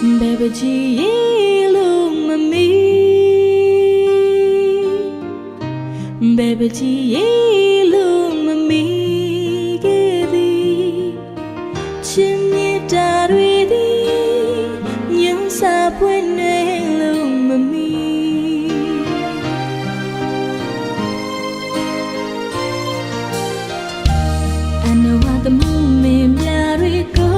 Baby G Mami Baby G Mami Gedi Chimney Daridi Young Sapwene Mami I know what the moon may go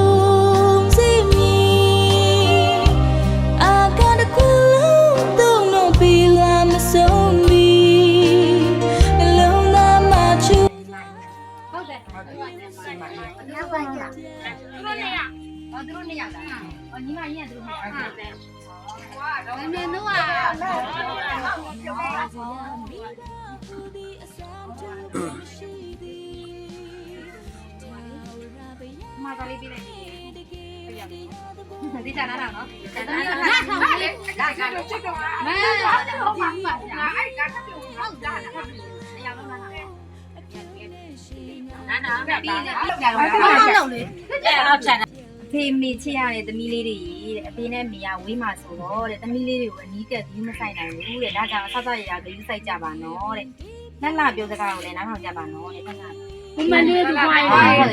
ဖေးမိချစ်ရတဲ့သမီးလေးတွေတဲ့အဖေနဲ့မိရဝေးမှာဆိုတော့တဲ့သမီးလေးတွေကိုအနီးကပ်ပြီးမဆိုင်နိုင်ဘူးတဲ့ဒါကြောင့်ဆောက်ဆောက်ရရဂရုစိုက်ကြပါနော်တဲ့လက်လာပြောစကားကိုလည်းနားထောင်ကြပါနော်တဲ့ခဏဘုမလေးတို့ခွာရဲ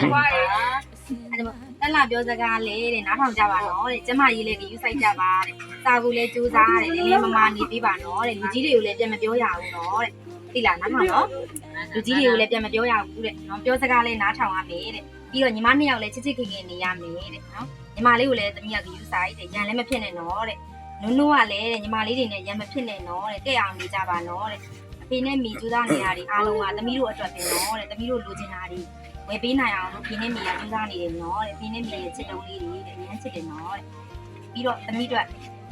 လက်လာပြောစကားလေးတဲ့နားထောင်ကြပါနော်တဲ့ကျမကြီးလည်းဂရုစိုက်ကြပါတဲ့စာကူလည်းကြိုးစားတယ်လေးလေးမမနေပေးပါနော်တဲ့လူကြီးတွေကိုလည်းပြန်မပြောရဘူးနော်တဲ့သိလားနားထောင်နော်လူကြီးတွေကိုလည်းပြန်မပြောရဘူးတဲ့နော်ပြောစကားလေးနားထောင်ရမယ်တဲ့ပြီးတော့ညီမနှစ်ယောက်လည်းချစ်ချစ်ခင်ခင်နေရမယ်တဲ့နော်ညီမလေးကိုလည်းသမီးကယူစားတဲ့ရန်လည်းမဖြစ်နဲ့နော်တဲ့နုံနုံကလည်းညီမလေးတွေနဲ့ရန်မဖြစ်နဲ့နော်တဲ့တဲ့အောင်နေကြပါနော်တဲ့အဖေနဲ့မိကျူးသားနေရတွေအားလုံးကသမီးတို့အတွက်ပဲနော်တဲ့သမီးတို့လိုချင်တာတွေဝယ်ပေးနိုင်အောင်လို့ဖေနဲ့မိကကျူးသားနေတယ်နော်တဲ့ဖေနဲ့မိရဲ့ချစ်တုံးလေးတွေတဲ့ရန်ချစ်တယ်နော်တဲ့ပြီးတော့သမီးတို့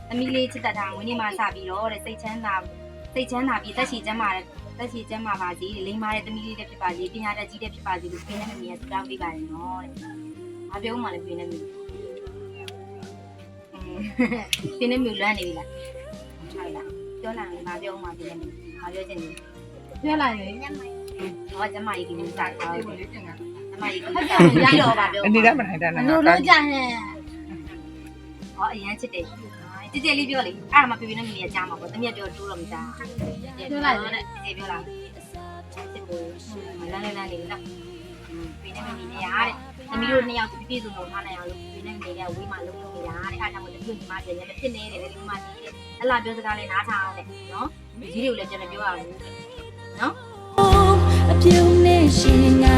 သမီးလေးချစ်တတ်တာဝင်းနေမှစပြီးတော့တဲ့စိတ်ချမ်းသာပြီးတက်ရှိချမ်းသာပါစေလိမ့်မာတဲ့သမီးလေးတွေဖြစ်ပါစေပညာတတ်ကြီးတဲ့ဖြစ်ပါစေလို့ဖေနဲ့မိကဆုတောင်းပေးပါတယ်နော်တဲ့မပြောမှလည်းဖေနဲ့မိဖေနဲ့မိလွမ်းနေပြီလားဟုတ်လားပြောလာရင်မပြောမှဖေနဲ့မိမပြောချင်ဘူးပြောလာရင်ဟောကျမကြီးကလည်းစားထားတယ်ကျမကြီးကရတော့ပါပြောအနေနဲ့မနိုင်တဲ့နာလို့လို့ကြဟဲ့ဟောအရန်ချစ်တယ်ကြည်ကြည်လေးပြောလေအဲ့ဒါမှဖေဖေနဲ့မိရကြားမှာပေါ့တမီးပြောတိုးတော့မကြားပြောလိုက်တဲ့ကြည်ကြည်ပြောလာစစ်ကိုလန်းနေလားဖေနဲ့မိနေရတဲ့သမီးတို့နှစ်ယောက်ပြည့်စုံလို့ထားနိုင်အောင်လို့ဖေနဲ့မိကဝေးမှလုံးလုံးနေတာတဲ့အဲ့ဒါမှတမျိုးညီမတွေလည်းမဖြစ်နေတယ်လေဒီမှာနေတယ်အဲ့လာပြောစကားလေးနားထောင်အောင်လေနော်ကြီးတွေကိုလည်းပြန်မပြောရဘူးနော်အပြုံးနဲ့ရှင်